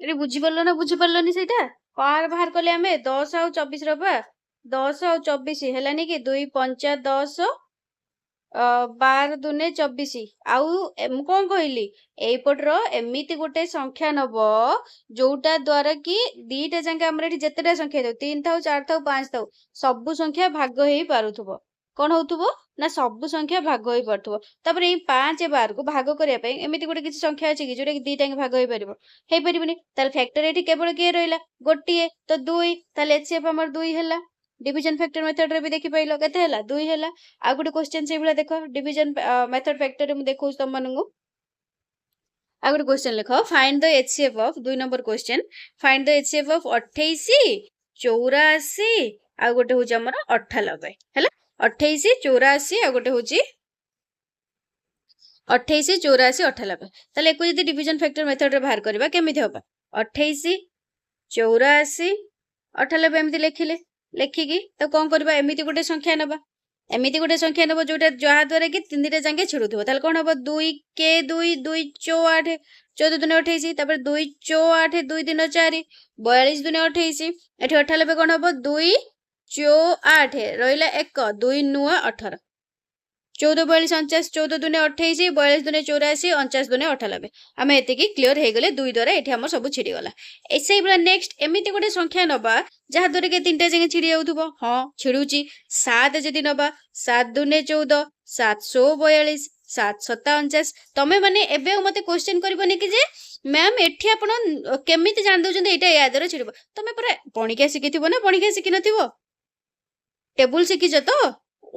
ଏଠି ବୁଝିପାରିଲ ନା ବୁଝିପାରିଲନି ସେଇଟା କାହାର ବାହାର କଲେ ଆମେ 10 ଆଉ 24 ର ବା 10 ଆଉ 24 ହେଲାନି କି 2 5 10 12 ଦୁନେ 24 ଆଉ ମୁଁ କଣ କହିଲି ଏଇପଟର ଏମିତି ଗୋଟେ ସଂଖ୍ୟା ନବ ଯୋଉଟା ଦ୍ଵାରା କି ଦିଟା ଯାକେ ଆମର ଏଠି ଯେତେଟା ସଂଖ୍ୟା ଥାଉ 3 ଥାଉ 4 ଥାଉ 5 ଥାଉ ସବୁ ସଂଖ୍ୟା ଭାଗ ହେଇ ପାରୁଥିବ କଣ ହଉଥିବ ନା ସବୁ ସଂଖ୍ୟା ଭାଗ ହେଇ ପାରୁଥିବ ତାପରେ ଏଇ 5 12କୁ ଭାଗ କରିବା ପାଇଁ ଏମିତି ଗୋଟେ କିଛି ସଂଖ୍ୟା ଅଛି କି ଯୋଉଟା କି ଦିଟା ଭାଗ ହେଇପାରିବ ହେଇପାରିବନି ତାହେଲେ ଫ୍ୟାକ୍ଟର ଏଠି କେବଳ କିଏ ରହିଲା ଗୋଟିଏ ତ 2 ତାହେଲେ ଏଚସିଏଫ୍ ଆମର 2 ହେଲା डिविजन फैक्टर मेथड रे भी देखि पाइलो केते हला 2 हला आ गुटे क्वेश्चन से भला देखो डिविजन मेथड फैक्टर रे मु देखौ तुम मानंगु आ गुटे क्वेश्चन लिखो find the HCF of 2 number question find the HCF of 28 84 आ गुटे होची हमर 98 हला 28 84 आ गुटे होची 28 84 98 ताले एको जदी डिविजन फैक्टर मेथड रे बाहर करबा केमिति होबा 28 84 98 एमति लेखिले लेखिकी तो कौन करबा एमिति गोटे संख्या नबा एमिति गोटे संख्या नबा जोटा जहा द्वारा कि तीन दिटा जांगे छिडुथबो ताले कोन हबो 2 के 2 2 चो 8 14 दुने 28 तापर 2 चो 8 2 दिन 4 42 दुने 28 एठी 98 कोन हबो 2 चो 8 रहिला 1 2 नुआ 18 14 42 49 14 दुने 28 42 दुने 84 49 दुने 98 आमे एते की क्लियर हे गले दुई द्वारा एठी हमर सब छिडी गला एसै बला नेक्स्ट एमिति गोटे संख्या नबा जहा द्वारा के तीनटा जंगे छिडी जाउथबो हां छिडुची 7 जदी नबा 7 दुने 14 742 7 47 तमे माने एबे मते क्वेश्चन करबोनी कि जे मैम एठी आपण केमिति जान दउछन एटा या द्वारा छिडबो तमे पर पणिका सिकिथिबो ना पणिका सिकि नथिबो टेबुल सिकिछ तो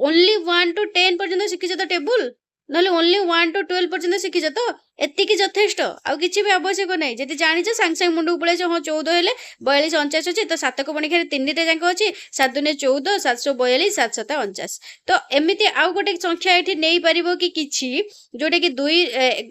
ओनली 1 टू 10 पर्यंत सिकिछ तो टेबुल नले ओनली 1 टू 12 पर्यंत सिकिछ तो एतिकी यथेष्ट आउ किछि भी आवश्यक नै जदि जानिछ संग संग मुंडू पळे छ 14 हेले 42 49 अछि तो 7 को बणिखा रे तीनटा जांक अछि 7 दुने 14 742 7 7 49 तो एमिति आउ गोटे संख्या एठी नै परिबो कि किछि जोटे कि 2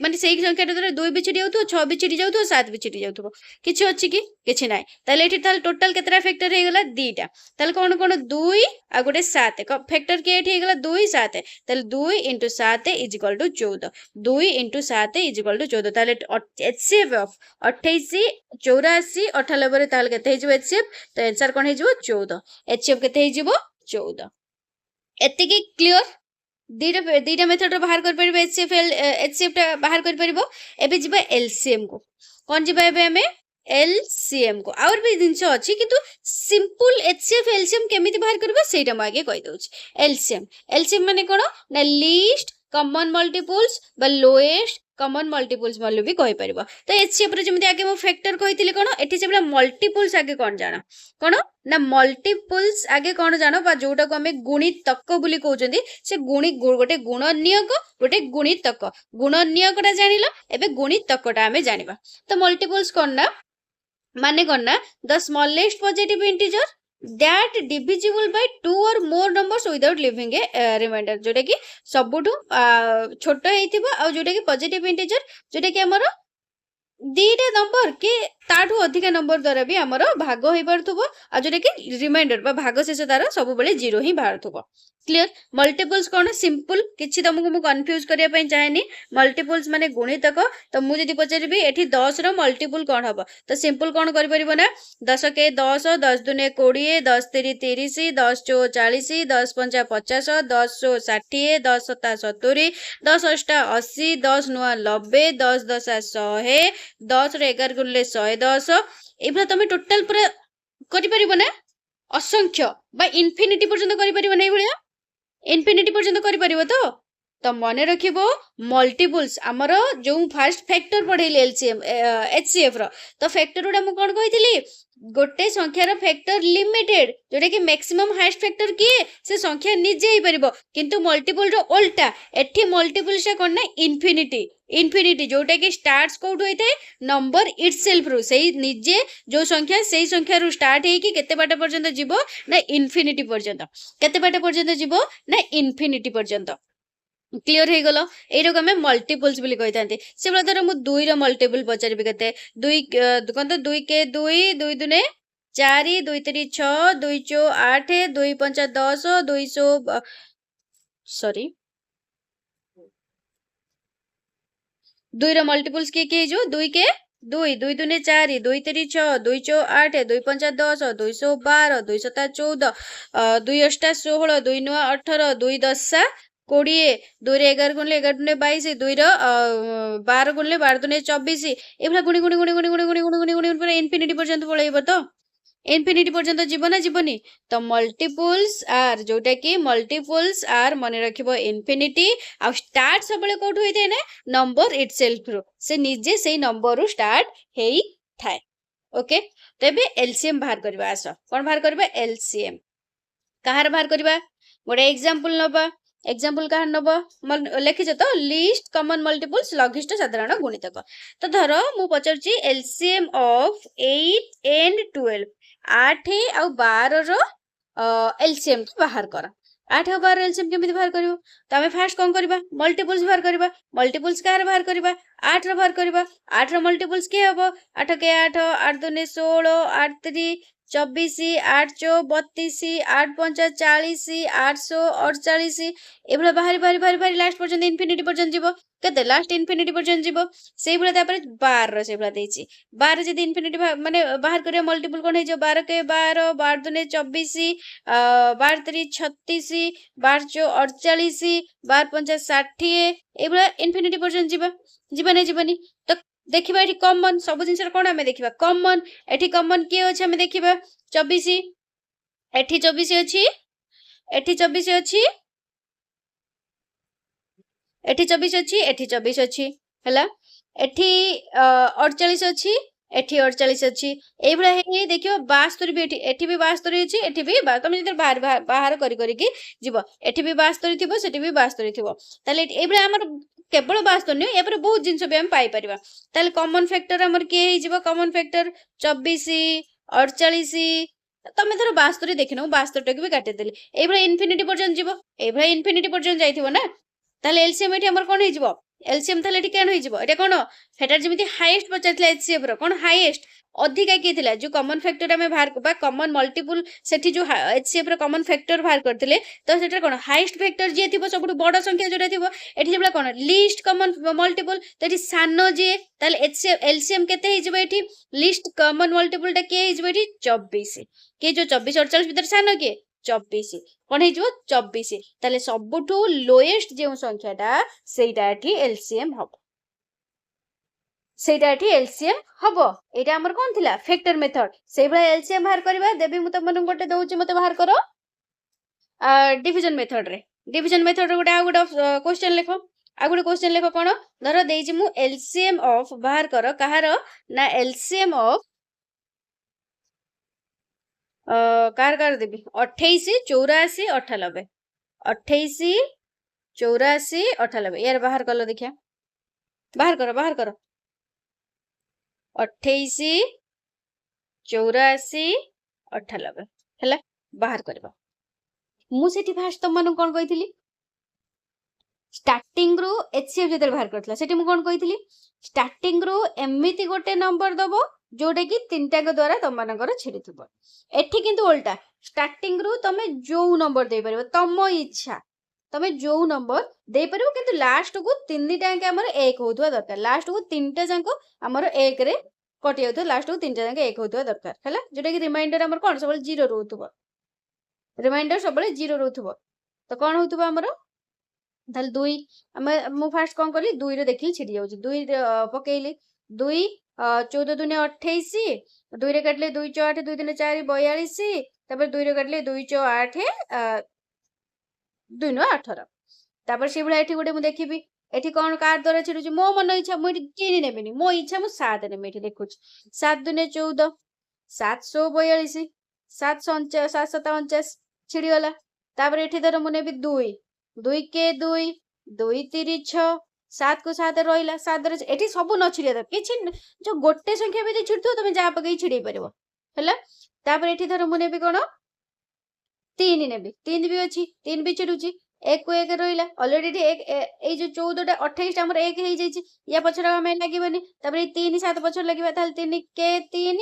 माने सेही संख्या रे 2 भी छिडी जाउथो 6 भी छिडी जाउथो 7 भी छिडी जाउथो किछि अछि कि किछि नै ताले एठी ताले टोटल केतरा फैक्टर हे गेला दीटा ताले कोन कोन 2 आ गोटे 7 फैक्टर के एठी हे गेला 2 7 ताले 2 * 7 = 14 2 * 7 = 14 ताले एचसीएफ ऑफ 28 84 98 रे ताले केते हिजो एचसीएफ तो आंसर कोन हिजो 14 एचसीएफ केते हिजो 14 एति की क्लियर दीटा मेथड बाहर कर परिबो एचसीएफ टा बाहर कर परिबो एबे जिबा एलसीएम को कोन जिबा एबे हमें एलसीएम को और भी जिंस अछि किंतु सिंपल एचसीएफ एलसीएम केमिति बाहर करबो सेटा म आगे कहि दउछि एलसीएम माने कोन ना लीस्ट कॉमन मल्टीपल्स बा लोएस्ट कॉमन मल्टीपल्स वाले भी कहि परिबो तो एचसीएफ रे जेमिति आगे मो फैक्टर कहितिले कोन एठी सेबला मल्टीपल्स आगे कोन जाना कोन ना मल्टीपल्स आगे कोन जानो बा जोटा को हमें गुणितक बोली कहउचंदी से गोटे गुणनियक गोटे गुणितक गुणनियकटा जानिलो एबे गुणितकटा हमें जानिबा तो मल्टीपल्स कोन ना माने कोन ना the smallest positive integer that divisible by 2 or more numbers without leaving a remainder जोटा कि सबुठु छोट हेइथिबो आ जोटा कि पॉजिटिव इंटीजर जोटा कि हमर दीटा नंबर के ताठू अधिक नंबर द्वारा भी हमर भाग होई परथुबो आ जोटा कि रिमाइंडर बा भाग शेष तार सब बेले 0 ही बाहरथुबो क्लियर मल्टीपल्स कोन सिंपल किछि तुमको मु कंफ्यूज करिया पई चाहेनी मल्टीपल्स माने गुणितक तो मु जदी पचारिबी एठी 10 रो मल्टीपल कोन हबो तो सिंपल कोन करि परिबो ना 10 के 10 10 दुने 20 10 3 30 10 चो 40 10 5 50 10 सो 60 10 7 70 10 8 80 10 9 90 10 10 100 10 रे 11 गुणले 110 एबला तमे टोटल पूरा करि परिबो ना असंख्य बा इनफिनिटी पर्यंत करि परिबो नै भलिया इनफिनिटी पर्यंत करि परिबो तो मने रखिबो मल्टीपल्स हमरो जो फर्स्ट फैक्टर पढेली एलसीएम एचसीएफ रो तो फैक्टर उडा मु कोन कहितली गोटे संख्या रो फैक्टर लिमिटेड जोटा कि मैक्सिमम हाईएस्ट फैक्टर किए से संख्या निजे ही परिबो किंतु मल्टीपल रो उल्टा एठी मल्टीपल से कोन ना इनफिनिटी इनफिनिटी जोटा कि स्टार्ट्स कोड होइते नंबर इटसेल्फ रो सेही निजे जो संख्या सेही संख्या रो स्टार्ट हेकी केते बाटा पर्यंत जिवो ना इनफिनिटी पर्यंत केते बाटा पर्यंत जिवो ना इनफिनिटी पर्यंत क्लियर हे गलो एरो हमें मल्टीपल्स बोली कहितांती से बला धर मु 2 रो मल्टीपल पचारिबे केते 2 कोन तो 2 के 2 2 दुने 4 2 3 6 2 चो 8 2 5 10 200 सॉरी 2 रो मल्टीपल्स के जो 2 के 2 2 दुने 4 2 3 6 2 4 8 2 5 10 2 12 2 7 14 2 8 16 2 9 18 2 10 20 2 रे 11 गुणले 11 दुने 22 2 रो 12 गुणले 12 दुने 24 एभला गुणी गुणी गुणी गुणी गुणी गुणी गुणी गुणी गुणी पूरा इनफिनिटी पर्यंत पळेइबो तो इनफिनिटी पर्यंत जीव ना जीवनी तो मल्टीपुल्स आर जोटा कि मल्टीपुल्स आर मन रखिबो इनफिनिटी आ स्टार्ट सबले कोठ होई थाए ना नंबर इटसेल्फ रो से निजे से नंबर रो स्टार्ट हेई थाए ओके तेबे एलसीएम बाहर करबा आस कोन बाहर करबा एलसीएम कहार बाहर करबा गोटे एग्जांपल नबा एग्जांपल कहार नबा लिखिछ तो लिस्ट कॉमन मल्टीपल्स लघिष्ठ साधारण गुणितक तो धरो मु पचरची एलसीएम ऑफ 8 एंड 12 8 आउ 12 रो एलसीएम बाहर कर 8 और 12 एलसीएम केमिति बाहर करिवो तो हमें फास्ट कोन करबा मल्टीपल्स बाहर करबा मल्टीपल्स कहार बाहर करबा 8 रो बाहर करबा 8 रो मल्टीपल्स के हबो 8 के 8 8 दुने 16 8 3 24 8 चौ 32 8 5 40 848 एभला बाहरी बाहरी बाहरी बाहरी लास्ट पर्यंत इनफिनिटी पर्यंत जीवो केते लास्ट इनफिनिटी पर्यंत जीवो सेई भला तापर 12 रो सेभला देछि 12 जदि इनफिनिटी माने बाहर करिया मल्टीपल कोन हे जो 12 के 12 12 दुने 24 12 3 36 12 चौ 48 12 5 60 एभला इनफिनिटी पर्यंत जीवा जीवनी जीवनी तो देखिबा एठी कॉमन सब जिंसर कोन हमें देखिबा कॉमन एठी कॉमन के अछि हमें देखिबा 24 एठी 24 अछि एठी 24 अछि एठी 24 अछि एठी 24 अछि हला एठी 48 अछि एठी 48 अछि एई भला हे देखियो 72 भी एठी भी 72 अछि एठी भी तमे जदि बाहर बाहर करी करी कि जीव एठी भी 72 थिबो सेठी भी 72 थिबो ताले एई भला हमर केवल 72 नै एपर बहुत जिंस भी हम पाई परिबा ताले कॉमन फैक्टर हमर के हे जीव कॉमन फैक्टर 24 48 तमे धरो 72 देखिनो 72 टक भी काटि देली एई भला इनफिनिटी पर्यंत जीव एई भला इनफिनिटी पर्यंत जाइथिबो ना ताले एलसीएम एठी हमर कोन हे जीव एलसीएम ताले एठी केन हे जीव एटा कोन फेटर जेमिति हाईएस्ट पचारथिला एचसीएफ रो कोन हाईएस्ट अधिका के थिला जो कॉमन फैक्टर हमें बाहर बा कॉमन मल्टीपल सेठी जो एचसीएफ रो कॉमन फैक्टर बाहर करथिले तो सेटा कोन हाईएस्ट फैक्टर जे थिबो सबटु बड़ संख्या जोटा थिबो एठी जेबला कोन लिस्ट कॉमन मल्टीपल तो एठी सानो जे ताले एचसीएफ एलसीएम केते हे जीव एठी लिस्ट कॉमन मल्टीपल टा के हे जीव एठी 24 के जो 24 48 भीतर सानो के 24 कोन हे जो 24 ताले सबटु लोएस्ट जे संख्याटा सेटा एठी एलसीएम हबो सेटा एठी एलसीएम हबो एटा हमर कोन थिला फैक्टर मेथड सेइ भला एलसीएम बाहर करबा देबी मु तमन गोटे दउची मते बाहर करो डिवीजन मेथड रे गोटे आ गोटे क्वेश्चन लेखो आ गोटे क्वेश्चन लेखो कोन धरो देइछि मु एलसीएम ऑफ बाहर करो कहार ना एलसीएम ऑफ कार कार देबी 28 84 98 28 84 98 यार बाहर कलो देखिया बाहर करो 28 84 98 हैला बाहर करबा मु सेठी फास्ट तुम मन कोन कहितली स्टार्टिंग रो एचसीएफ जेतर बाहर करथला सेठी मु कोन कहितली स्टार्टिंग रो एमिति गोटे नंबर दबो जोटे कि तीनटा के द्वारा तुम मानकर छिड़िथबो एठी किंतु उल्टा स्टार्टिंग रो तमे जो नंबर दे परबो तम इच्छा तमे जो नंबर दे परबो किंतु लास्ट को तीनटा के हमर 1 होतवा दरकार लास्ट को तीनटा जांको हमर 1 रे कटि होतो लास्ट को तीनटा जांको 1 होतवा दरकार हैला जोटा कि रिमाइंडर हमर कोन सबल 0 रहउथबो रिमाइंडर सबले 0 रहउथबो तो कोन होतबो हमर धल 2 मु फास्ट कोन करली 2 रे देखली छिड़ी जाउची 2 पकेइली 2 14 दुने 28 2 रे काटले 2 चौ 8 2 3 4 42 तापर 2 रे काटले 2 चौ 8 2 9 18 तापर से भला एठी गोटे मु देखिबी एठी कोन कार द्वारा छिड़ुची मो मन इच्छा मु एठी 3 नेबिनी मो इच्छा मु 7 नेबी एठी देखुची 7 दुने 14 742 749 छिड़ी गला तापर एठी धर मु नेबी 2 2 के 2 2 3 6 7 को 7 रहिला 7 रे एठी सब न छिड़िया दर किछि जो गोटे संख्या भी छिड़तो तमे जा पकई छिड़ी परबो हैला तापर एठी धर मु नेबी कोन 3 नेबी 3 भी अछि 3 भी छिड़ुची 1 को 1 रहिला ऑलरेडी ए जो 14 टा 28 हमर 1 हे जाई छी या पछरा हमें लागिबनी तापर 3 7 पछर लागिबा ताल 3 के 3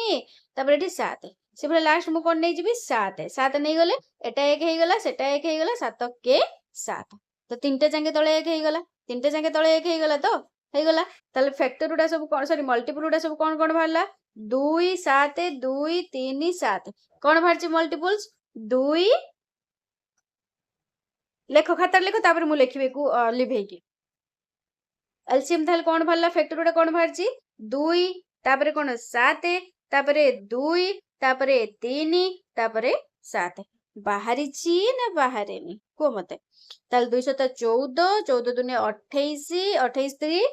तापर एठी 7 से भला लास्ट मु कोन नै जिबी 7 7 नै गले एटा 1 हे गला सेटा 1 हे गला 7 के 7 तो तीनटा जांगे तळे 1 हे गला तीनटा जांगे तळे 1 हे गला तो ହେଇଗଲା। ତାହେଲେ ଫ୍ୟାକ୍ଟର गुड़ा सब कौन सॉरी मल्टीपल गुड़ा सब कौन कौन बाहरला 2 7 2 3 7 कौन बाहरची मल्टीपल्स 2 लेखो खातार लेखो तापर मु लिखिबे को लिभेकी एलसीएम ताहले कौन बाहरला फैक्टर गुड़ा कौन बाहरची 2 तापर कौन 7 तापर 2 तापर 3 तापर 7 बाहरीची ना बाहरेनी को मते ताहले 214 14 दुने 28 28 3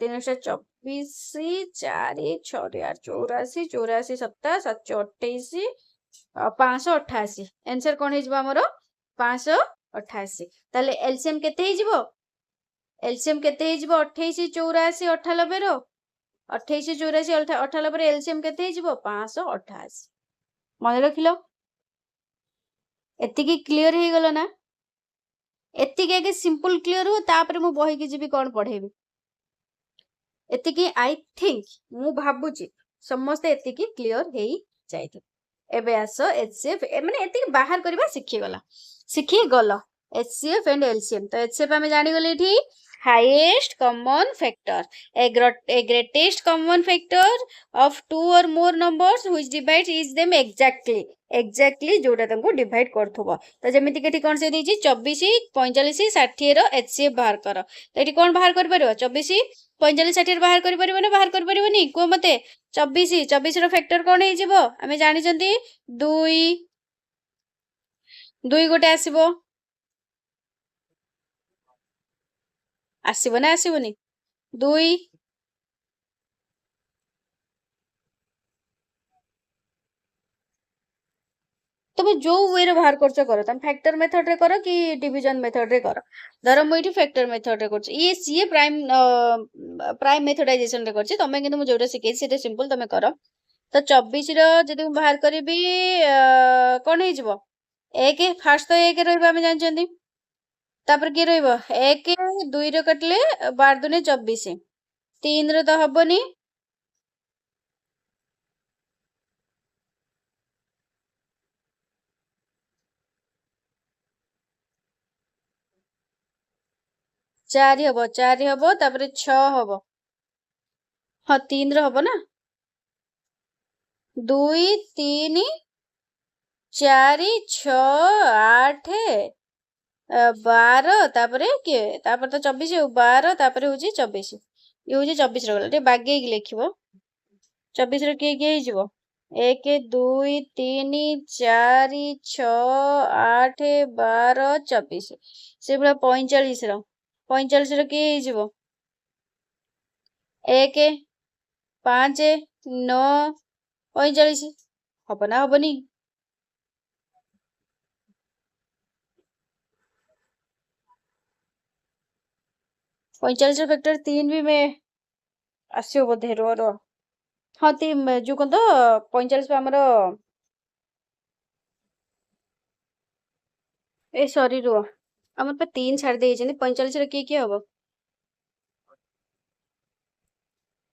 324 4 6 8 84 84 7 728 588 आंसर कौन है आमर 588 ताले एलसीएम केते हिजिबो एलसीएम केते हिजिबो 28 84 98 रो 28 84 98 रे एलसीएम केते हिजिबो 588 मन रखिलो एतिकी क्लियर हे गलो ना एतिकी आगे सिंपल क्लियर हो तापर मु बही के जीबी कोन पढेबी एतिकी आई थिंक मु भाबुची समस्त एतिकी क्लियर हेई जाइथि एबे आसो एचसीएफ माने एतिकी बाहर करबा सिखी गलो एचसीएफ एंड एलसीएम तो एचसीएफ हमें जानि गले एठी highest common factor a greatest common factor of two or more numbers which divides each them exactly जोटा तुमको डिवाइड करथबो तो जेमिति केठी कोन से देछि 24 45 60 रो एचसीएफ बाहर करो तो एठी कोन बाहर कर परबो 24 45 60 रो बाहर कर परबो ना बाहर कर परबोनी को मते 24 रो फैक्टर कोन हे जिवो हमें जानि जंती 2 गोटे आसीबो आसीबो ना आसीबोनी 2 तुम जो वे रे बाहर करछ करो तुम फैक्टर मेथड रे करो कि डिवीजन मेथड रे करो धर मु इठी फैक्टर मेथड रे करछ ये सीए प्राइम मेथडाइजेशन रे करछ तमे किंतु मु जोटा सिखे सेटा सिंपल तमे करो तो 24 रो जदि मु बाहर करबी कोन हे जिवो 1 फर्स्ट तो 1 रहबा हम जानचंदी तापर के रहबो 1 2 रो कटले 12 दुने 24 3 रो तो हबोनी 4 हबो तापर 6 हबो हाँ 3 रो हबो ना 2 3 4 6 8 12 तापर के तापर तो 24 12 तापर होची 24 ये होची 24 रो गला बागे की लिखिबो 24 रो के हिजिबो 1 2 3 4 6 8 12 24 से पूरा 45 रो 45 रो के हिजिबो 1 5 9 45 हबो ना हबोनी 45 रो फैक्टर 3 भी में आसियो बोधे रो हाँ 3 जो कोन तो 45 पे हमरो ए सॉरी रो हमर पे 3 छाड़ दे जनी 45 रो के हबो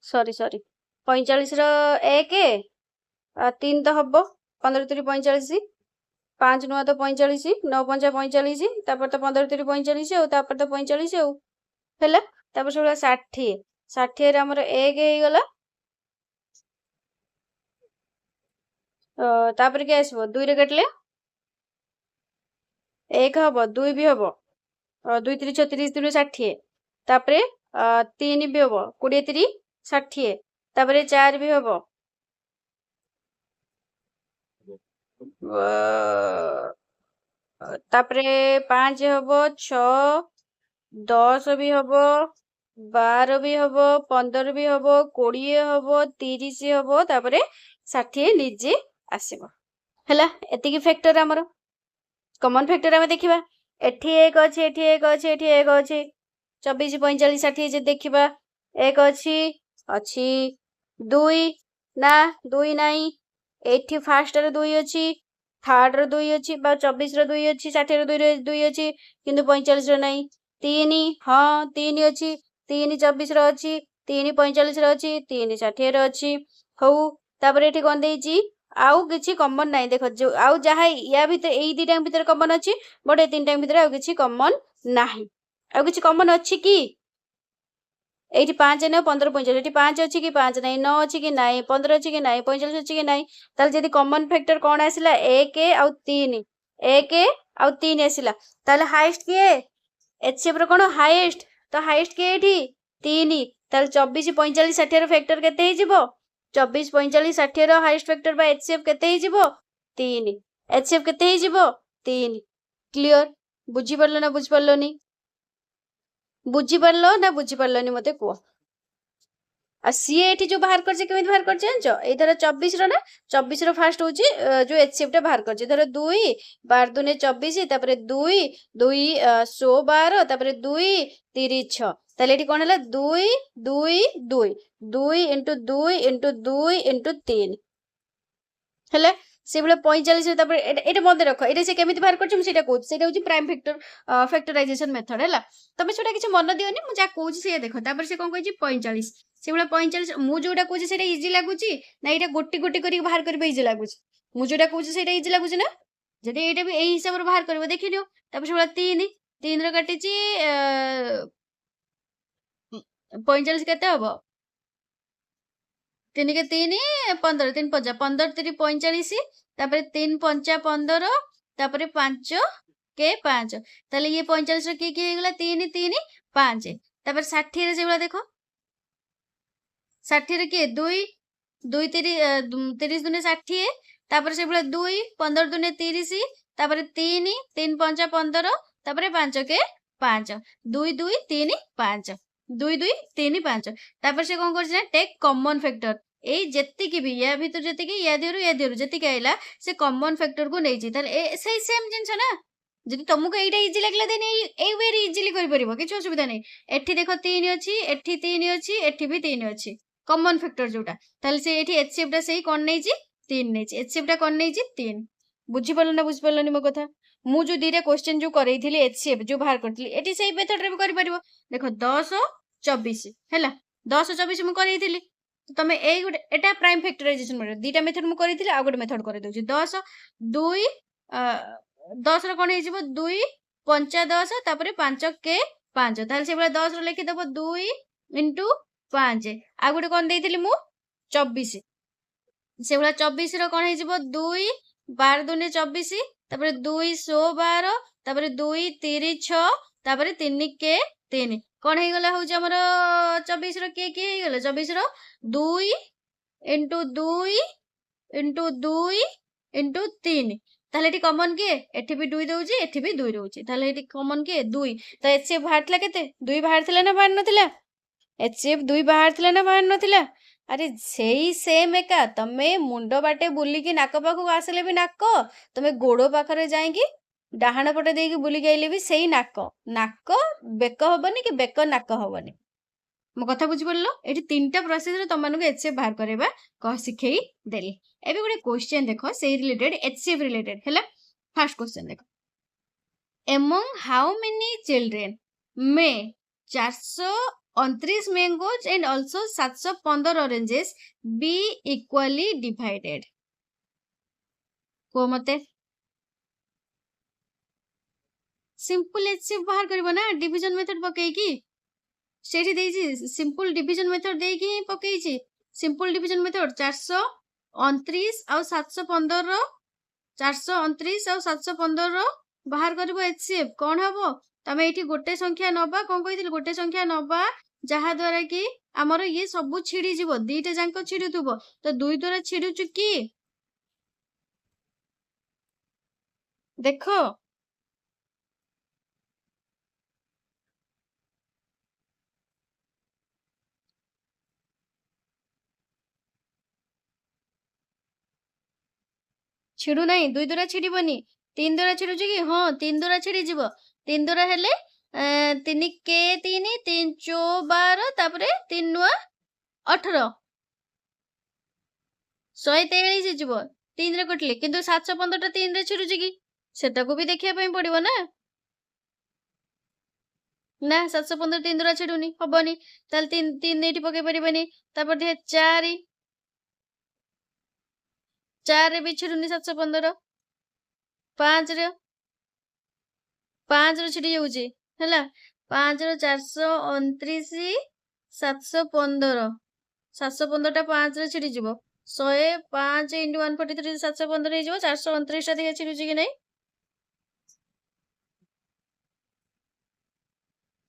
सॉरी 45 रो 1 3 तो हबो 15 3 45 5 9 तो 45 9 5 45 तापर तो 15 3 45 और तापर तो 45 और हैला तापर सब 60 60 रे हमर 1 हे गला तापर के आसबो 2 रे कटले 1 हबो 2 भी हबो 2 3 36 3 60 तापर 3 भी हबो 20 3 60 तापर 4 भी हबो तापर 5 हबो 6 10 भी हबो 12 भी हबो 15 भी हबो 20 हबो 30 हबो तापर 60 निजे आसीबो हैला एति की फैक्टर हमर कॉमन फैक्टर हम देखिबा एठी 1 अछि एठी 1 अछि एठी 1 अछि 24 45 60 जे देखिबा 1 अछि 2 ना 2 नाही एठी फर्स्ट रे 2 अछि थर्ड रे 2 अछि बा 24 रे 2 अछि 60 रे 2 रे 2 अछि किंतु 45 रे नाही 3 हाँ 3 अछि 3 24 रे अछि 3 45 रे अछि 3 60 रे अछि हौ तापर एठी कोन देछि आउ किछि कॉमन नाही देखो जो आउ जहा या भीतर एई 2 टाइम भीतर कॉमन अछि बट ए 3 टाइम भीतर आउ किछि कॉमन नाही ଆଉ କିଛି କମନ ଅଛି କି? ଏଇଠି 5 9 15 45 ଏଠି 5 ଅଛି କି 5 ନାହିଁ 9 ଅଛି କି ନାହିଁ 15 ଅଛି କି ନାହିଁ 45 ଅଛି କି ନାହିଁ ତାହେଲେ ଯଦି କମନ ଫ୍ୟାକ୍ଟର କ'ଣ ଆସିଲା 1 ଆଉ 3 1 ଆଉ 3 ଆସିଲା ତାହେଲେ ହାଇଏଷ୍ଟ କିଏ HCF ର କ'ଣ ହାଇଏଷ୍ଟ ତ ହାଇଏଷ୍ଟ କିଏ ଏଠି 3 ତାହେଲେ 24 45 60 ର ଫ୍ୟାକ୍ଟର କେତେ ହେଇଯିବ 24 45 60 ର ହାଇଏଷ୍ଟ ଫ୍ୟାକ୍ଟର ବା HCF କେତେ ହେଇଯିବ 3 HCF କେତେ ହେଇଯିବ 3 କ୍ଲିୟର ବୁଝିପାରିଲ ନା ବୁଝିପାରିଲନି ବୁଝିପାରିଲ ନା ବୁଝିପାରିଲନି ମତେ କୁହ ଆଉ ସିଏ ଏଠି ଯୋଉ ବାହାର କରିছে କେମିତି ବାହାର କରିছে ଜାଣିଛ ଏଇ ଧର 24 ର ନା 24 ର ଫାଷ୍ଟ ହଉଛି ଯୋଉ HCF ଟା ବାହାର କରିছে ଧର 2 12 ଦୁନେ 24 ତାପରେ 2 2 16 ତାପରେ 2 30 6 ତାହେଲେ ଏଠି କ'ଣ ହେଲା 2 2 2 2 into 2 into 2 into 3 ହେଲେ ସେଇଭଳିଆ 45 ତାପରେ ଏଇଟା ମନେ ରଖ ଏଇଟା ସେ କେମିତି ବାହାର କରୁଛି ମୁଁ ସେଇଟା କହୁଛି ସେଇଟା ହଉଛି ପ୍ରାଇମ ଫ୍ୟାକ୍ଟରାଇଜେସନ ମେଥଡ ହେଲା ତମେ ସେଟା କିଛି ମନ ଦିଅନି ମୁଁ ଯାହା କହୁଛି ସେଇଆ ଦେଖ ତାପରେ ସେ କ'ଣ କହିଛି 45 ସେଇଭଳିଆ 45 ମୁଁ ଯୋଉଟା କହୁଛି ସେଇଟା ଇଜି ଲାଗୁଛି ନା ଏଇଟା ଗୋଟି ଗୋଟି କରିକି ବାହାର କରିବା ଇଜି ଲାଗୁଛି ମୁଁ ଯୋଉଟା କହୁଛି ସେଇଟା ଇଜି ଲାଗୁଛି ନା ଯଦି ଏଇଟା ବି ଏଇ ହିସାବରେ ବାହାର କରିବ ଦେଖିନିଅ ତାପରେ ସେଇଭଳିଆ 3 ର କାଟିଛି 45 କେତେ ହବ 3 के 3 15 3 5 15 3 45 तापर 3 5 15 तापर 5 के 5 ताले ये 45 रो की हेगला 3 3 5 तापर 60 रे जेबला देखो 60 रे के 2 2 30 दुने 60 तापर सेबला 2 15 दुने 30 तापर 3 3 5 15 तापर 5 के 5 2 2 3 5 2 2 3 5 तापर से कौन कर टेक कॉमन फैक्टर एई जेतिकी भी या भीतर जेतिकी या दियरु जेतिकी आइला से कॉमन फैक्टर को नै छि ताले से सेम जिंस ना जदि तुमको एइटा इजी लागला देन एई वे रे इजीली कर परिबो किछ असुविधा नै एठी देखो 3 अछि एठी 3 अछि एठी भी 3 अछि कॉमन फैक्टर जोटा ताले से एठी HCF टा सही कोन नै छि 3 नै छि HCF टा कोन नै छि 3 बुझि परलनी मो कथा मु जो दीटा क्वेश्चन जो करैथिली HCF जो बाहर करथिली एठी सही मेथड रे करि परिबो देखो 10 24 हैला 10 24 मु करैथिली तमे एई गुटे एटा प्राइम फैक्टराइजेशन मेथड दीटा मेथड मु करैथिली आ गुटे मेथड करै दउछि 10 2 10 रो कोन हे जिवो 2 5 10 तापर 5 के 5 ताले से बला 10 रो लिखि देबो 2 into 5 आ गुटे कोन देइथिली मु 24 से बला 24 रो कोन हे जिवो 2 12 दुने 24 तापर 2 16 तापर 2 30 6 तापर 3 के 3 कोन हे गला हो हमर 24 रो के हे गला 24 रो 2 into 2 into 2 into 3 ताले एटी कॉमन के एठी भी 2 दउची एठी भी 2 रहउची ताले एटी कॉमन के 2 तो HCF बाहरतला केते 2 बाहरतला ना बाहर नथिला HCF 2 बाहरतला ना बाहर नथिला अरे सेई सेम एका तमे मुंडो बाटे बुली की नाक पाखु आसले भी नाक तमे गोड़ो पाखरे जाईकी डाहाण पटे देकी बुली गइले भी सेई नाक नाक बेक हबनी कि बेक नाक हबनी मो कथा बुझी पड़लो एठी तीनटा प्रोसेस रे तमन को HCF बाहर करेबा कह सिखई देली एबे गुटे क्वेश्चन देखो सेई रिलेटेड HCF रिलेटेड हैला फर्स्ट क्वेश्चन देखो among how many children may 429 mangoes and also 715 oranges be equally divided को मते सिंपल HCF बाहर करबो ना डिवीजन मेथड पकई की सेठी देइछि सिंपल डिवीजन मेथड देई की पकई छि सिंपल डिवीजन मेथड 429 और 715 रो 429 और 715 रो बाहर करबो HCF कोन हबो तमे एठी गोटे संख्या नबा कोन कहिथिल गोटे संख्या नबा जहा द्वारा कि हमर ये सब छिड़ी जीवो दीटा जांको छिड़ुथुबो तो दुई द्वारा छिड़ुचु की देखो छिड़ू नहीं दुई द्वारा छिड़बनी 3 द्वारा छिड़ुचु कि हां 3 द्वारा छिड़ी जीवो 3 द्वारा हेले 3 के 3 3 4 12 तापरे 3 नुआ 18 143 जीवो 3 रे कटले किंतु 715 टा 3 रे छिड़ुचु कि सेटा को भी देखिया पई पड़िबो ना ना 715 3 द्वारा छिड़ुनी हबनी ताल 3 3 एठी पके परिबनी तापर दे 4 4 रे भी छिड़ुनी 715 5 रे छिड़ी जाउची हैला 5 ର 429 715 715 ଟା 5 ରେ ଛିଡ଼ିଯିବ 105 × 143 715 ହେଇଯିବ 429 ଟା ଦେଖିଆ ଛିଡ଼ୁଛି କି ନାଇଁ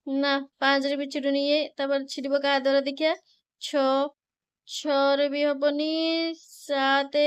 ନା 5 ରେ ବି ଛିଡ଼ୁନି ଇଏ ତାପରେ ଛିଡ଼ିବ କାହା ଦ୍ୱାରା ଦେଖିଆ 6 ରେ ବି ହବନି 7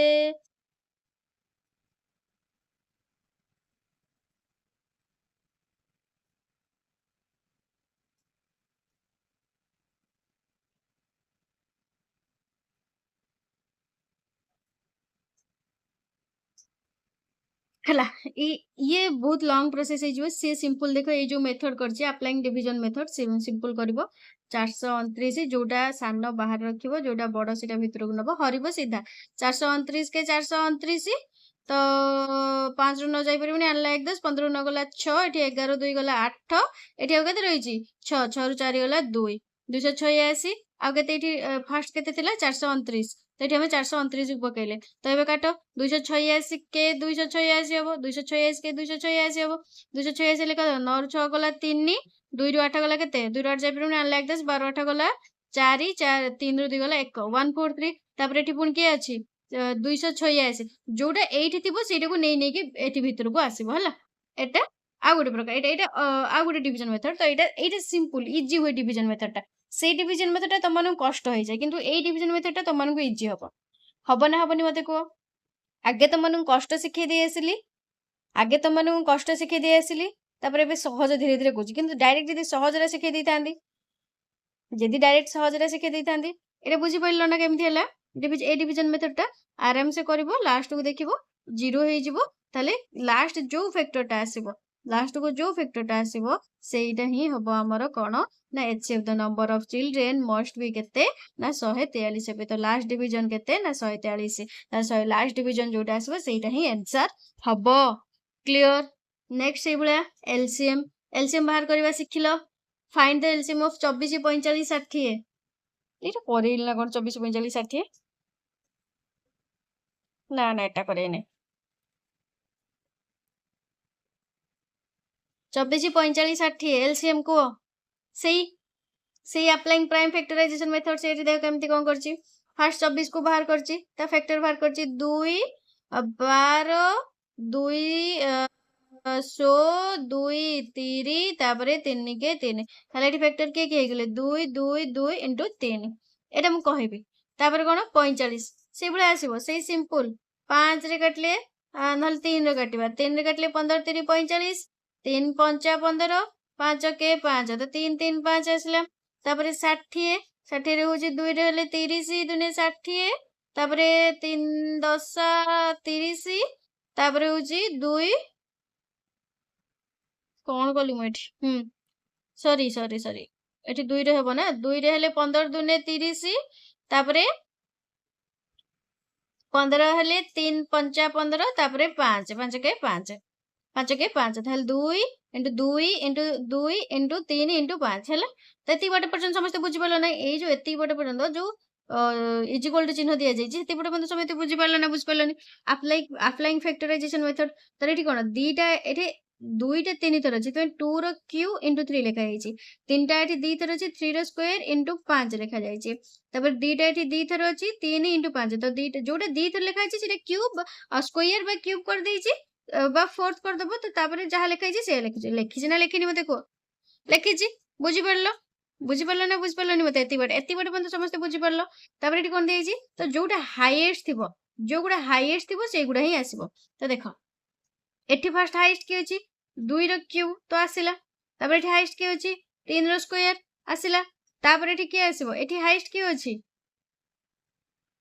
ହେଲା ये बहुत लॉन्ग प्रोसेस ହେଇଯିବ सी सिंपल देखो ये जो मेथड करछि अप्लाइंग डिवीजन मेथड सिंपल करबो 429 जोटा सानो बाहर रखिबो जोटा बड़ सेटा भितर को नबो हरिबो सीधा 429 के 429 तो 5 रो न जाई परबनी आनला 1 10 15 न गला 6 एठी 11 2 गला 8 एठी आ केते रहिछि 6 6 रो 4 गला 2 286 आ केते एठी फर्स्ट केते थिला 429 तो ये हमें 429 पकड़े तो ये काट 286 के 286 हम 286 के 286 हम 286 लेखा 9 रू 6 गला 3 2 रू 8 गला केते 2 रू 8 जाई परबनी आनला 1 10 12 8 गला 4 4 3 रू 2 गला 1 143 तापर एठी पुन के अछि 286 जोटा एठी थिबो सेटा को नै के एठी भीतर को आसीबो हला एटा आ गोटे प्रकार एटा एटा आ गोटे डिवीजन मेथड तो एटा एटा सिंपल इजी हुए डिवीजन मेथड टा से डिवीजन मेथड ता तमन कष्ट हो जाए किंतु ए डिवीजन मेथड ता तमन को इजी हबो ना हबनी मते को आगे तमन कष्ट शिखे दे आसिली आगे तमन कष्ट शिखे दे आसिली तापर एबे सहज धीरे धीरे कोची किंतु डायरेक्ट जदी सहज रे शिखे देतांदी जदी डायरेक्ट सहज रे शिखे देतांदी एटा बुझी पइलो ना केमथि हला ए डिवीजन मेथड टा आराम से करबो लास्ट को देखिबो 0 हे जिवो ताले लास्ट जो फैक्टर टा आसीबो लास्ट को जो फैक्टर टा आसीबो सेइटा ही हबो हमर कोन ना HCF the number of children must be केते ना 143 हेबे तो लास्ट डिवीजन केते ना 143 ना 100 लास्ट डिवीजन जोटा आसीबो सेइटा ही आंसर हबो क्लियर नेक्स्ट ए बुला एलसीएम एलसीएम बाहर करबा सिखिलो फाइंड द एलसीएम ऑफ 24 45 60 एटा करेइल ना कोन 24 45 60 ना ना एटा करे नै 24 45 60 एलसीएम को सही अप्लाइंग प्राइम फैक्टराइजेशन मेथड से देखो केमती कोन करछि फर्स्ट 24 को बाहर करछि ता फैक्टर बाहर करछि 2 12 2 100 2 30 तापरे 3 के 3 ताले एठी फैक्टर के गेले 2 2 2 * 3 एटा मु कहबी तापरे कोन 45 से बळे आसीबो से सिंपल 5 रे काटले नहल 3 रे काटिबा 3 रे काटले 15 3 45 3 5 15 5 के 5 तो 3 3 5 आसला तापरे 60 60 रे होची 2 रे हले 30 दुने 60 तापरे 3 10 30 तापरे होची 2 कोन कली म एठी सॉरी सॉरी सॉरी एठी 2 रे हबो ना 2 रे हले 15 दुने 30 तापरे 15 हले 3 5 15 तापरे 5 5 के 5 5 के 5 ताहले 2 * 2 * 2 * 3 * 5 हैला तो एती बटे पर्यंत समस्त बुझी पालो ना ए जो एती बटे पर्यंत जो इज इक्वल टू चिन्ह दिया जाई एती बटे पर्यंत समस्त बुझी पालो ना बुझ पालोनी अप्लाइंग फैक्टराइजेशन मेथड तर एठी कोन दीटा एठी 2टा 3 थर अछि तो 2 रो क्यू * 3 लिखा जाई 3टा एठी 2 थर अछि 3 रो स्क्वायर * 5 लिखा जाई तबर 2टा एठी 2 थर अछि 3 * 5 तो 2टा जोटा 2 थर लिखा अछि सेटा क्यूब स्क्वायर बाय क्यूब कर देई बा फोर्थ कर दबो तो तापरे जहा लिखा छै से लिखि ना लिखिनी मते को लिखि छी बुझी पड़लो ना बुझी पड़लोनी मते एती बटे बंद समस्त बुझी पड़लो तापरे एटी कोन देई छी तो जोटा हाईएस्ट थिबो जो गुडा हाईएस्ट थिबो से गुडा ही आसीबो तो देखो एटी फर्स्ट हाईएस्ट के अछि 2 रो क्यूब तो आसिला तापरे एटी हाईएस्ट के अछि 3 रो स्क्वायर आसिला तापरे एटी के आसीबो एटी हाईएस्ट के अछि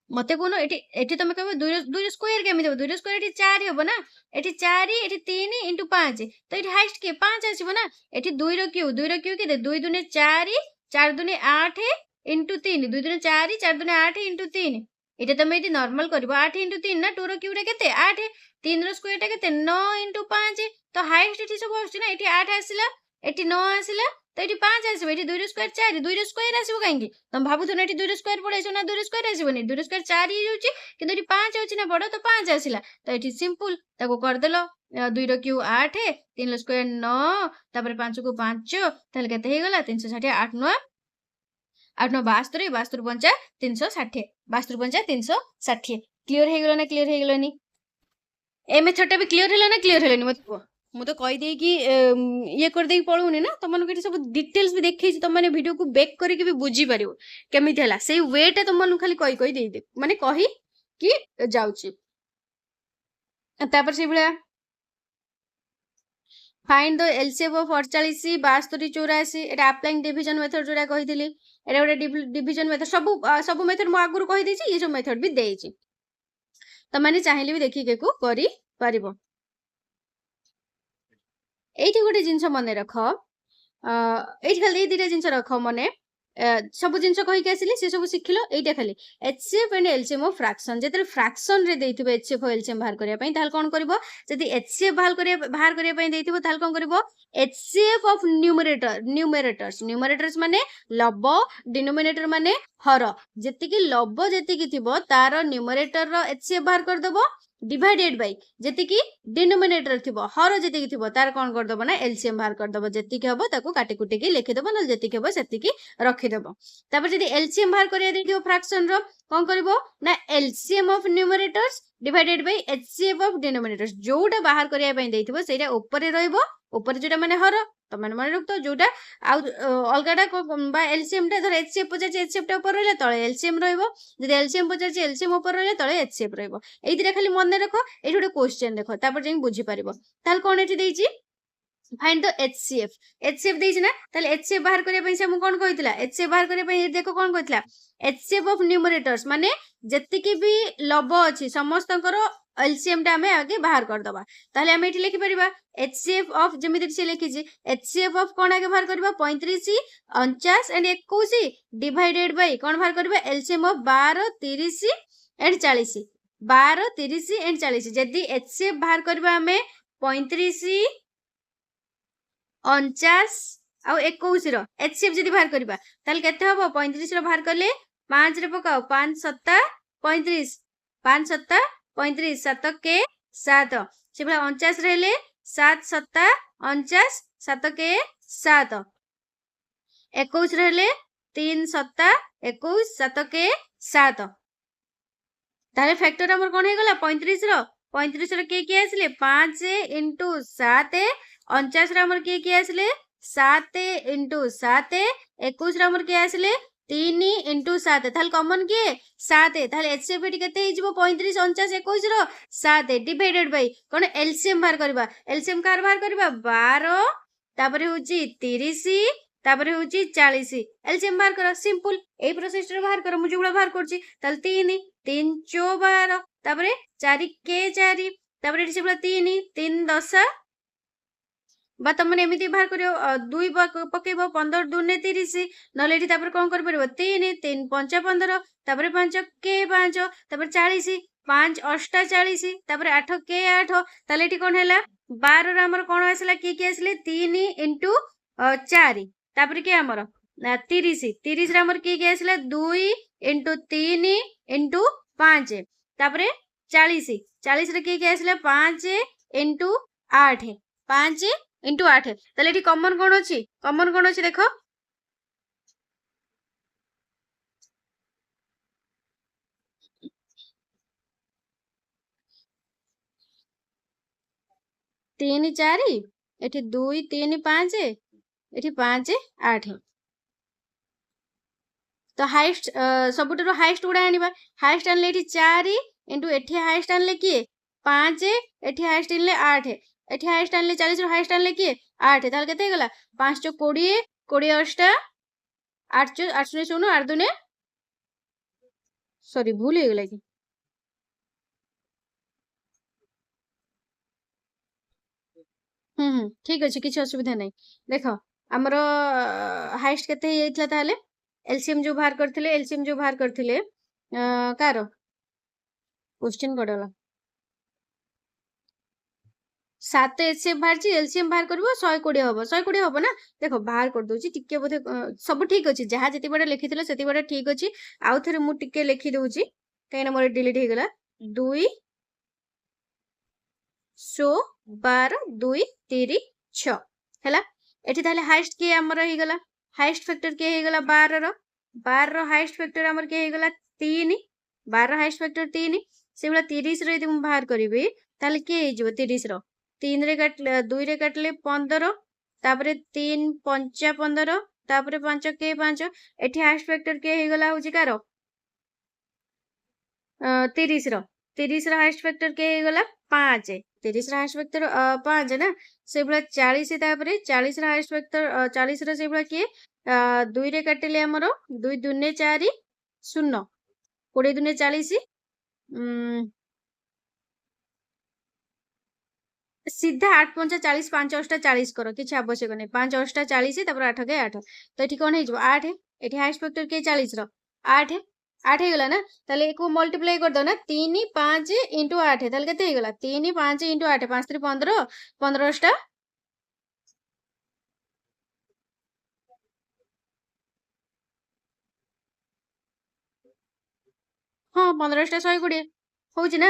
मते कोनो एटी एटी तमे कहबो 2 रो स्क्वायर केमि देबो 2 रो स्क्वायर एटी 4 हेबो ना एटी 4 एटी 3 * 5 तो एटी हाईएस्ट के 5 आसीबो ना एटी 2 रो क्यू के दे 2 दुने 4 4 दुने 8 * 3 2 दुने 4 4 दुने 8 * 3 एटा तमे एटी नॉर्मल करबो 8 * 3 ना 2 रो क्यू रे केते 8 3 रो स्क्वायर टा केते 9 * 5 तो हाईएस्ट एटी सब आछी ना एटी 8 आसिला एटी 9 आसिला तो एटी 5 आसीबो एटी 2 रो स्क्वायर 4 2 रो स्क्वायर आसीबो काहेकि तम भाबु थने एटी 2 रो स्क्वायर पड़ैछो ना 2 रो स्क्वायर आसीबोनी 2 रो स्क्वायर 4 ही होची किंतु एटी 5 होची ना बडो तो 5 आसिला तो एटी सिंपल ताको कर देलो 2 ର क्यू 8 3 ର स्क्वायर 9 तापर 5 को 5 ताहले केते हे गला 360 8 9 8 9 72 72 पंचा 360 72 पंचा 360 क्लियर हे गला ना clear hey Galani a method भी क्लियर हैला ना क्लियर हैलानी मत को मु तो कहि दे कि ये कर दे पळुनी ना तुम मानको सब डिटेल्स भी देखै छी तुम माने वीडियो को बैक करके भी बुझी पारियो केमिति हैला सेही वेट तुम मानको खाली कहि दे माने कहि कि जाउची तापर से भलिया find the LCM of 48 72 84 Etah applying division method जोरा कहि दिली एटा गोटे डिवीजन मेथड सब मेथड मु आगुर कहि देछि ये सब मेथड भी देछि त माने चाहिले भी देखि के को करि पारिबो एठी गोटे जिंस मने रख एठी खाली ए दिटा जिंस रख मने सब जिंस कहि के आसिले से सब सिखिलो एटा खाली HCF and LCM of fraction जेते फ्रैक्शन रे देइथिबो एचसीएफ और एलसीएम बाहर करिया पई ताल कोन करबो जदि एचसीएफ बाहर करिया पई देइथिबो ताल कोन करबो एचसीएफ ऑफ न्यूमरेटर्स माने लब डिनोमिनेटर माने हर जेति कि लब जेति कि थिबो तार न्यूमरेटर रो एचसीएफ बाहर कर देबो डिवाइडेड बाय जेति कि डिनोमिनेटर थिबो हर जेति कि थिबो तार कोन कर देबो ना एलसीएम बाहर कर देबो जेति कि हबो ताको काटि कुटि के लिखि देबो न जेति कि हबो सेति कि रखि देबो तापर जदि एलसीएम बाहर करिया देथिबो फ्रैक्शन रो कोन करबो ना LCM of numerators divided by HCF of denominators जोटा बाहर करिया पई देथिबो सेटा ऊपर रहइबो ऊपर जोटा माने हर तो माने मन रखतो जोटा अलगाटा बा एलसीएम टा धर एचसीएफ पचार एचसीएफ टा ऊपर रहले तळे एलसीएम रहइबो जदि एलसीएम पचार एलसीएम ऊपर रहले तळे एचसीएफ रहइबो एई दिरा खाली मन रखो एई गोटे क्वेश्चन देखो तापर जें बुझी परिबो ताल कोन एठी देइची फाइंड द एचसीएफ देइची ना ताले एचसीएफ बाहर करिया पई से हम कोन कहितला एचसीएफ बाहर करिया पई देखो कोन कहितला एचसीएफ ऑफ न्यूमरेटर्स माने जत्ति भी लब अछि समस्तकर एलसीएम टा हमें आगे बाहर कर दबा ताले हम एठी लिखि परिबा एचसीएफ ऑफ जेमिति से लिखि छी एचसीएफ ऑफ कोन आगे बाहर करबा 35 49 एंड 21 डिवाइडेड बाय कोन बाहर करबा एलसीएम ऑफ 12 30 एंड 40 12 30 एंड 40 जदी एचसीएफ बाहर करबा हमें 35 49 आउ 21 रो एचसीएफ जदी बाहर करबा ताले केते हबो 35 रो बाहर करले 5 रे पकाओ 5 7 35 5 7 35 7 के 7 से भला 49 रहले 7 7 49 7 के 7 21 रहले 3 7 21 7 के 7 ताले फैक्टर हमर कोन हे गला 35 रो के आसले 5 into 7 49 रो हमर के आसले 7 into 7 21 रो हमर के आसले 3 into 7 थाल कॉमन के 7 थाल एचसीएफ एटी केते हिजबो 35 49 21 रो 7 डिवाइडेड बाय कोन एलसीएम बाहर करबा एलसीएम कार बाहर करबा 12 तापरे होची 30 तापरे होची 40 एलसीएम बाहर करो सिंपल ए प्रोसेस रे बाहर करो मुझे गुला बाहर करची ताल 3 3 4 12 तापरे 4 के 4 तापरे एटी से 3 3 10 बा तमने एमिति बाहर करियो 2 पकेबो 15 2 ने 30 नले एठी तापर कोन कर परबो 3 3 5 15 तापर 5 के 5 तापर 40 5 8 40 तापर 8 के 8 ताले एठी कोन हैला 12 रे हमर कोन आसला के आसले 3 into 4 तापर के हमर 30 30 रे हमर के आसला 2 into 3 into 5 तापर 40 40 रे के आसला 5 into 8 5 into 8 ताले एठी कॉमन कोन अछि देखो 3 4 एठी 2 3 5 एठी 5 8 तो हाईएस्ट सबुटर हाईएस्ट गुडा आनिबा हाईएस्ट आनले एठी 4 into एठी हाईएस्ट आनले की 5 एठी हाईएस्ट आनले 8 एठी हाईएस्ट आनले 40 रो हाईएस्ट आनले की 8 ताल केते गला 5 20 20 8 8 8 सुनो 8 दुने सॉरी भूल हो गला की ठीक अछि किछ असुविधा नै देखो हमरो हाईएस्ट केते हेइतला ताले एलसीएम जो बाहर करथिले कार क्वेश्चन गडला 7 एचसीएफ बाहर छी एलसीएम बाहर करबो 120 हबो ना देखो बाहर कर दोची टिके बोथे सब ठीक अछि जहा जति बडा लिखिथिलो सेति बडा ठीक अछि आउ थरे मु टिके लिखि दोची काइना मोर डिलीट हे गला 2 100 12 2 3 6 हैला एठी ताले हाईएस्ट के हमर हे गला हाईएस्ट फैक्टर के हे गला 12 रो हाईएस्ट फैक्टर हमर के हे गला 3 12 हाईएस्ट फैक्टर 3 से बला 30 रे यदि हम बाहर करबी ताले के हे जबो 30 रो 3 रे काट 2 रे काटले 15 तापरे 3 5 15 तापरे 5 के 5 एठी हाईएस्ट फैक्टर के हे गला होजी कार 30 रो 30 रो हाईएस्ट फैक्टर के हे गला 5 30 रो हाईएस्ट फैक्टर 5 ना से बला 40 तापरे 40 रो हाईएस्ट फैक्टर 40 रो से बला के 2 रे काटले हमरो 2 2 4 0 20 2 40 सीधा 8 5 40 5 8 40 करो किछ आवश्यक नहीं 5 8 40 तापर 8 के 8 तो एठी कोन हे जबो 8 एठी हाईएस्ट फैक्टर के 40 रो 8 8 हे गला ना ताले एको मल्टीप्लाई कर दो ना 3 5 * 8 ताले केते हे गला 3 5 * 8 5 3 15 15 टा हां 15 टा 120 होउची ना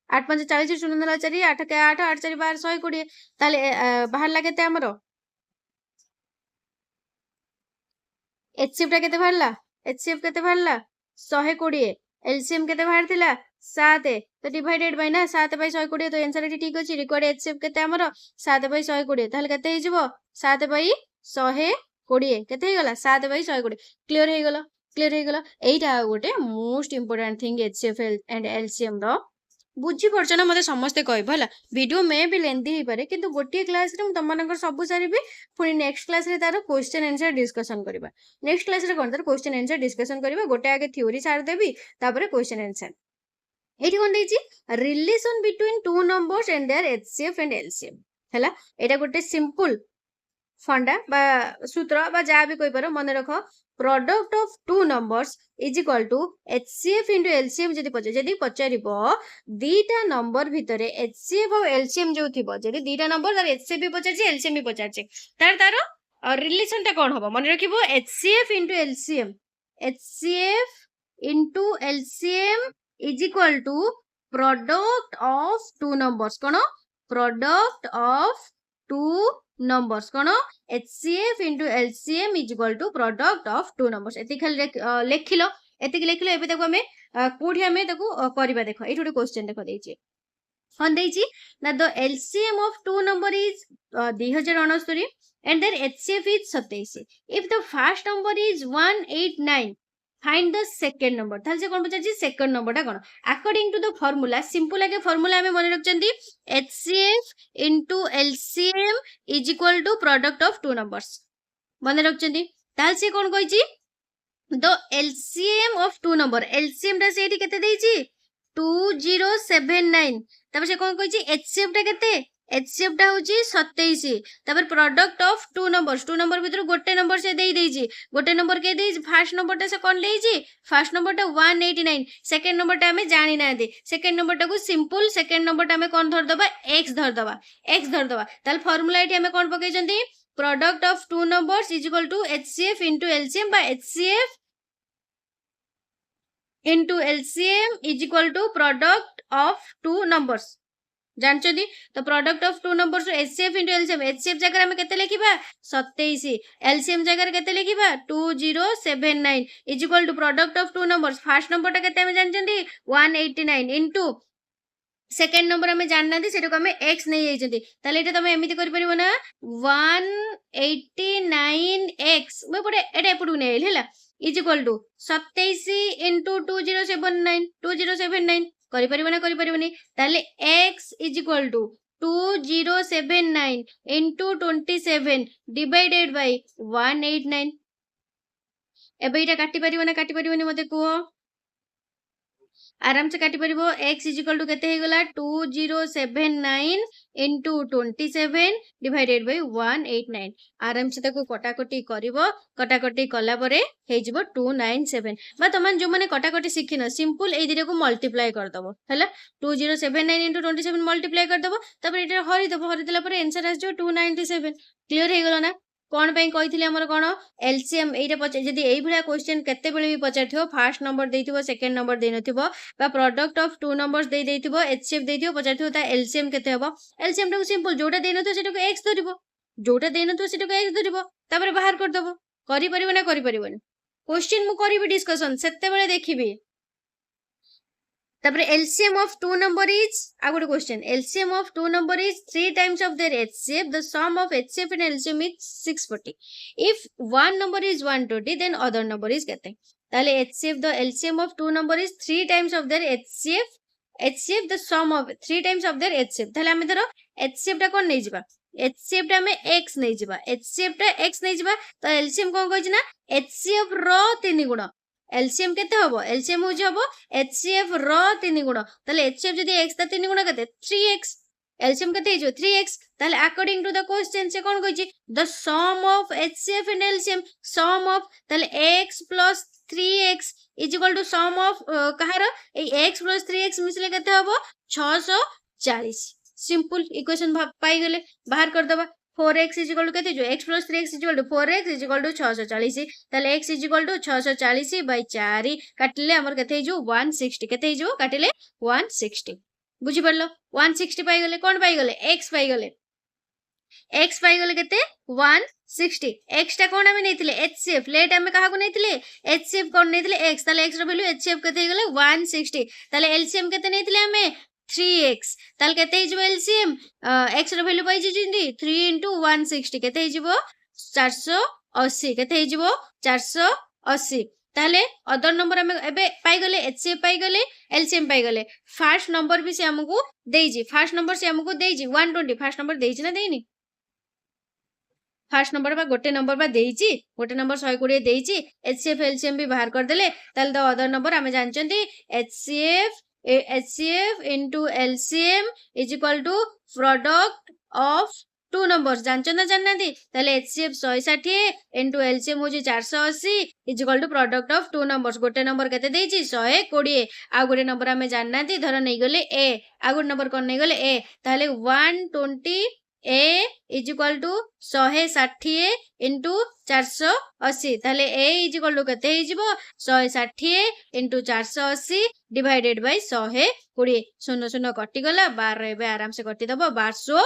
8 5 40 0 0 4 8 के 8 8 4 12 120 ताले बाहर ला केते हमरो एचसीएफ टा केते बाहरला एचसीएफ केते बाहरला 120 एलसीएम केते बाहर थिला 7 तो डिवाइडेड बाय ना 7 बाय 120 तो आंसर एठी ठीक अछि रिकॉर्ड एचसीएफ केते हमरो 7 बाय 120 ताले केते हे जबो 7 बाय 120 केते हे गला 7 बाय 120 क्लियर हे गला एइटा गोटे most important thing HCF and LCM रो बुझी पड़छ ना मते समस्ते कहब हला वीडियो में भी लेंथी ही पारे किंतु गोटे क्लास रे तुम मानकर सब सारिबी पुनी नेक्स्ट क्लास रे तार क्वेश्चन आंसर डिस्कशन करबा नेक्स्ट क्लास रे कोन तार क्वेश्चन आंसर डिस्कशन करबा गोटे आगे थ्योरी सार देबी तापर क्वेश्चन आंसर एठी कोन देछि relation between two numbers and their HCF and LCM हला एटा गोटे सिंपल फंडा बा सूत्र बा जा भी कोइ पारो मन रखो product of two numbers is equal to HCF into LCM जदि पचारिबो दीटा नंबर भितरे एचसीएफ और एलसीएम जो थिबो जदि दीटा नंबर तार एचसीएफ भी पचारछि एलसीएम भी पचारछि तार रिलेशन ता कोन होबो मन रखिबो HCF into LCM is equal to product of two numbers कोन प्रोडक्ट ऑफ टू नंबर्स कोन HCF into LCM is equal to product of two numbers एति खाली लेखिलो एबे ताको हमें कोठी हमें ताको करबा देखो एठी गोटे क्वेश्चन देखो देछि हन देछि ना the LCM of two number is 2069 and their HCF is 27 if the first number is 189 find the second number ताल से कोन बचाछि सेकंड नंबर टा कोन according to the formula simple आगे फार्मूला हमें मन रखचंदी HCF into LCM is equal to product of two numbers मन रखचंदी ताल से कोन कहिछि the LCM of two number LCM टा सेठी केते देछि 2079 तब से कोन कहिछि HCF टा केते HCF टा होछि 27 तबर प्रोडक्ट ऑफ टू नंबर भीतर गोटे नंबर से देई देछि गोटे नंबर के देछि फर्स्ट नंबर टा से कोन लेछि फर्स्ट नंबर टा 189 सेकंड नंबर टा हमें जानि ना दे सेकंड नंबर टा को सिंपल सेकंड नंबर टा हमें कोन धर दबा x धर दबा ताल फार्मूला एठी हमें कोन पकै जंती product of two numbers is equal to HCF into LCM by HCF into LCM is equal to product of two numbers जानचोदी तो product of two numbers HCF into LCM HCF जगह हमें केते लिखिबा 27 LCM जगह केते लिखिबा 2079 is equal to product of two numbers first number टा केते हमें जानचंदी 189 इनटू सेकंड नंबर हमें जानना दी सेटा को हमें x नहीं आइचंदी ताले एटा तमे एमिति करि परिबो ना 189x मैं पडे एटा एपडू नै आइल हैला इज इक्वल टू 27 into 2079 करि परिबोनी ताले x is equal to 2079 into 27 divided by 189 एबे इटा काटि परिबोनी मते को आराम से काटि परिबो x इज इक्वल टू केते हे गला 2079 into 27 डिवाइडेड बाय 189 आराम से ताको कटाकटी करिवो कटाकटी कला परे हे जिवो 297 बा तमन जो माने कटाकटी सिखिनो सिंपल ए दिरे को मल्टीप्लाई कर दबो हैला 2079 into 27 मल्टीप्लाई कर दबो तब एटा हरि देला परे आंसर आस जो 297 क्लियर हे गलो ना कौन पे कही आमर कौन एलसीएम ये जदि यही क्वेश्चन केते बेले भी पचार फास्ट नंबर देथिबो सेकंड नंबर दे नथिबो बा प्रोडक्ट ऑफ टू नंबर्स दे देथिबो एचसीएफ देथिबो पचार ता एलसीएम केते हबो एलसीएम टाको सिंपल जोटा दे नथिबो सेटाको एक्स धरिबो जोटा दे नथिबो सेटाको एक्स धरिबो तापर बाहर कर दबो करि परिबो ना करि परिबोनी क्वेश्चन मु करिबि डिस्कशन सेते बेले देखिबि तापर LCM of two number is आगोटे question LCM of two number is 3 times of their HCF the sum of HCF and LCM is 640 if one number is 120 then other number is केते ताले HCF the LCM of two number is 3 times of their HCF the sum of 3 times of their HCF ताले हमें धरो HCF टा कोन नै जिबा HCF टा हमें x नै जिबा HCF टा x नै जिबा तो LCM कोन कहै छै ना HCF रो 3 गुण एलसीएम केते हबो एलसीएम होजे हबो एचसीएफ रो 3 गुण ताले एचसीएफ जदी x ता 3 गुण केते 3x एलसीएम केते हिजो 3x ताले अकॉर्डिंग टू द क्वेश्चन से कोन कहै छी the sum of HCF and LCM sum of ताले x + 3x = सम ऑफ कहार ए x + 3x मिसले केते हबो 640 सिंपल इक्वेशन पाई गेले बाहर कर दबा 4x = केते जो x + 3x = 4x = 640 ताले x = 640 / 4 काटले हमर केते जो 160 केते जो काटले 160 बुझी परलो 160 पाई गेले कोन पाई गेले x पाई गेले केते 160 x टा कोन हमें नेथिले HCF लेट हमें काहा को नेथिले HCF कोन नेथिले x ताले x रो वैल्यू HCF केते गेले 160 ताले LCM केते नेथिले हमें 3x ताल केते हिजबो एलसीएम x रो वैल्यू पाई जिंदी 3 * 160 केते हिजबो 480 केते हिजबो 480 ताले अदर नंबर हम एबे पाई गले एचसीएफ पाई गले एलसीएम पाई गले फास्ट नंबर भी से हमकु देइजी फास्ट नंबर से हमकु देइजी 120 फास्ट नंबर देइजी ना देइनी फास्ट नंबर बा गोटे नंबर बा देइजी गोटे नंबर 120 देइजी एचसीएफ एलसीएम भी बाहर कर देले ताले द अदर नंबर हमें जानचंती HCF into LCM is equal to product of two numbers जानचो ना जानना दी ताले HCF 160 into LCM हो जी 480 is equal to product of two numbers गोटे नंबर केते देइची 120 आ गोटे नंबर हमें जानना दी धर नै गले a आ गोटे नंबर कोन नै गले a ताले 120 a is equal to 160 into 480 ताले a is equal to केते हिजबो 160 into 480 divided by 120 शून्य शून्य कटि गला 12 एबे आराम से कटि दबो 1200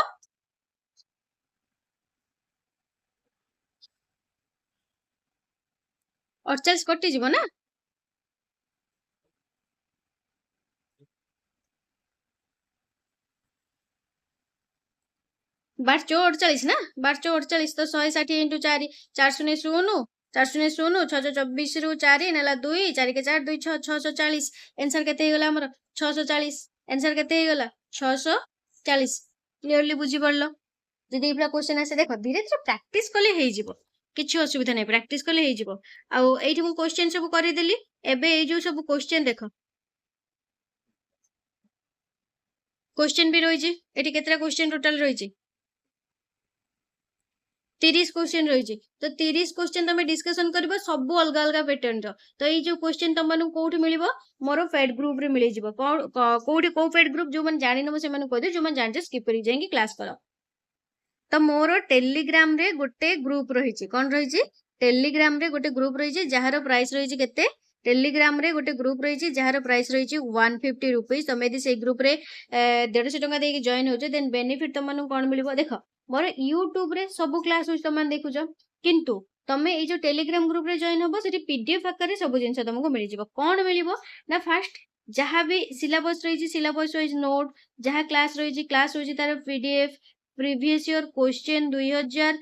48 कटि जिवो ना 1248 ना 1248 तो 160 into 4 400 शून्य 400 शून्य 624 रु 4 नेला 2 4 के 4 2 6 640 आंसर केते हे गला हमर 640 आंसर केते हे गला 640 क्लियरली बुझी पड़लो जदी इफला क्वेश्चन आसे देखो धीरे धीरे प्रैक्टिस करले हे जिवो किछि असुविधा नै प्रैक्टिस करले हे जिवो आ एठी मु क्वेश्चन सब करि देली एबे ए जो सब क्वेश्चन देखो क्वेश्चन भी रही छी एठी केतरा क्वेश्चन टोटल रही छी 30 क्वेश्चन रही तो 30 क्वेश्चन तुम डिस्कशन कर सब अलग अलग पैटर्न तो ये जो क्वेश्चन तुम मानक कौटी मिल मोर फेड ग्रुप रे मिल जाव कौटी कौ फेड ग्रुप जो मैंने जानी से कह जो जाने स्किप कर जाइए क्लास कर तो मोर टेलीग्राम रे गोटे ग्रुप रही कौन रही टेलीग्राम रे गोटे ग्रुप रही जार प्राइस रही केते टेलीग्राम रे गोटे ग्रुप रही जार प्राइस रही 150 रुपीज तुम यदि से ग्रुप रे 150 टका देके जॉइन हो देन बेनिफिट तुम कौन मिल देख मोर यूट्यूब रे सब क्लास तुम देखुच किंतु तमे ये जो टेलीग्राम ग्रुप रे जॉइन होबो सेठी पीडीएफ आकार सब जिनस तुमको मिल जिवो कोन मिलिबो ना फास्ट जहाँ भी सिलेबस रही सिलेबस वाइज नोट जहाँ क्लास रही क्लास होची तार पीडीएफ प्रीवियस ईयर क्वेश्चन 2000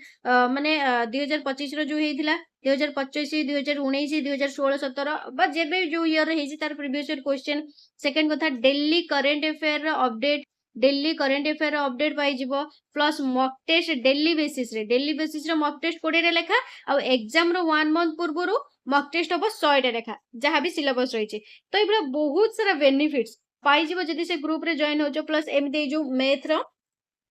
माने 2025 रो जो हेतिला 2025 2019 2016 17 बा जेबे जो ईयर हेची तार प्रीवियस ईयर क्वेश्चन सेकंड कथा daily current affair update daily current affair update पाई जिवो plus mock test daily basis रे मॉक टेस्ट 20 रे लेखा आ एग्जाम रो 1 मंथ पूर्वरु मॉक टेस्ट हो 100 रे लेखा जहाँ भी सिलेबस रही तो ये बहुत सारा बेनिफिट्स पाई जिवो जदी से ग्रुप रे जॉइन हो प्लस एमती जो मैथ रो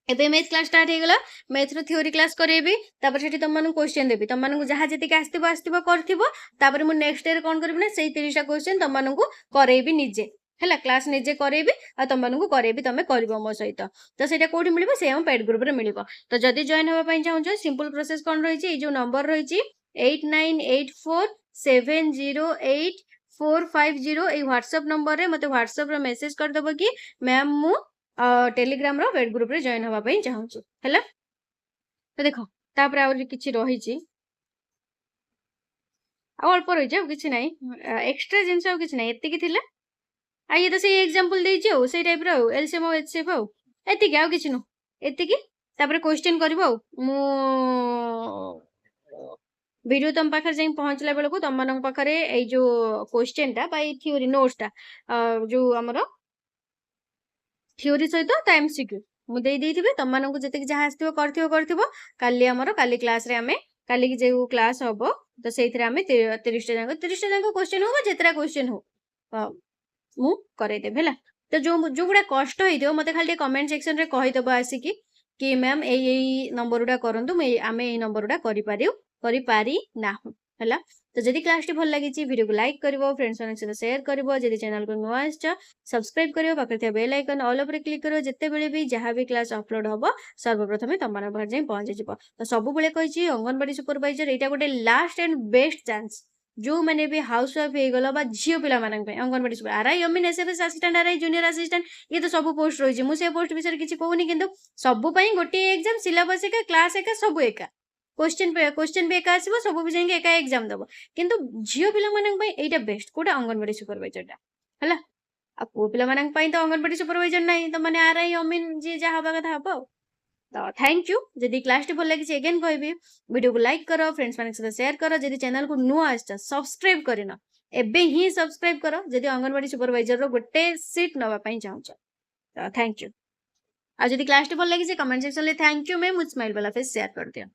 एबे मैथ क्लास स्टार्ट हे गला मैथ रो थ्योरी क्लास करेबी तापर सेठी तुम मानन क्वेश्चन देबी तुम मानन जहाँ जति के आस्तिबो करथिबो तापर मु नेक्स्ट ईयर कोन करबी ना सेही 30 टा क्वेश्चन तुम मानन को करेबी निजे है क्लास निजे करेबी आ तुम मानू करेबी तुम कर मो सहित तो ସେଇଟା କୋଉଠି ମିଳିବ ସେ ଆମ पेड ग्रुप रे मिलिबो तो जदी जॉइन होबा पई चाहू सिंपल प्रोसेस कोन रही छि जो नंबर रही छि 8984708450 ए व्हाट्सएप नंबर रे मते व्हाट्सएप रे मेसेज कर दबो कि मैम मु टेलीग्राम रो पेड ग्रुप रे जॉइन होबा पई चाहू छि हैला तो देखो तापर और किछि रही छि आ अल्प रही छि किछि नै एक्स्ट्रा जिंस किछि नै एति कि थिला आ ये तो से एग्जांपल दे छि ओ से टाइप रो एलसीएम और एचसीएफ हो एति कि आ किछि नो एति कि तापर क्वेश्चन करबो मु वीडियो तुम पाखे जाई पहुंचला बेल को तुम मन पाखरे ए जो क्वेश्चन टा बाय थ्योरी नोट्स टा जो हमरो थ्योरी सहित ता एमसीक्यू मु देई देथिबे तुम मन को जते कि जहा आस्तिबो करथिबो काली हमरो काली क्लास रे हमें काली की जो क्लास हबो तो सेइथरे हमें 30 टा जांको क्वेश्चन हो जेतरा क्वेश्चन हो मु करे देबे हला तो जो गुडा कष्ट होइदियो मते खाली कमेंट सेक्शन रे कहि दबो आसी कि मैम ए नंबर उडा करंतु आमे ए नंबर उडा करि पारी ना हला तो जदि क्लास टी भल लागि छि वीडियो को लाइक करबो फ्रेंड्स सन सहित शेयर करबो जदि चैनल को नुआ आछ सब्सक्राइब करबो पाखरे बेल आइकन ऑल ऊपर क्लिक करो जत्ते बेले भी जहां भी क्लास अपलोड हबो सर्वप्रथम तम मन भर जाई पहुंच जिवो तो सब बेले कहि छि अंगनवाड़ी सुपरवाइजर एटा गोटे लास्ट एंड बेस्ट चांस जो मैंने भी हाउस वाइफ हो गला झील पिला अंगनवाड़ी सुपर आरआई अमीन SFS assistant RI junior assistant ये तो सब पोस्ट रही मुझे पोस्ट विषय किसी कहूनी कि सब गोटे एग्जाम सिलेबस एका क्लास एका सब एका क्वेश्चन भी एका आसो सब भी जाए एका एग्जाम दब किंतु झील पिला बेस्ट कोटा अंगनवाड़ी सुपरवाइजर टा है आ पुओ पिला तो अंगनवाड़ी सुपरवाइजर ना तो मैंने आरआई अमीन जी जहाँ हवा कथा हम तो थैंक यू जदि क्लास टी भल लगी अगेन कहबी वीडियो को लाइक करो फ्रेंड्स मान सहित शेयर करो जदि चैनल को नुआ आछ सब्सक्राइब करना एबे ही सब्सक्राइब करो जदि अंगनवाड़ी सुपरवाइजर रो गोटे सीट नवा पई चाहू तो थैंक यू आ जदि क्लास टी भल लगी कमेंट सेक्शन ले थैंक यू मैं स्माइल वाला फेस शेयर कर दियो।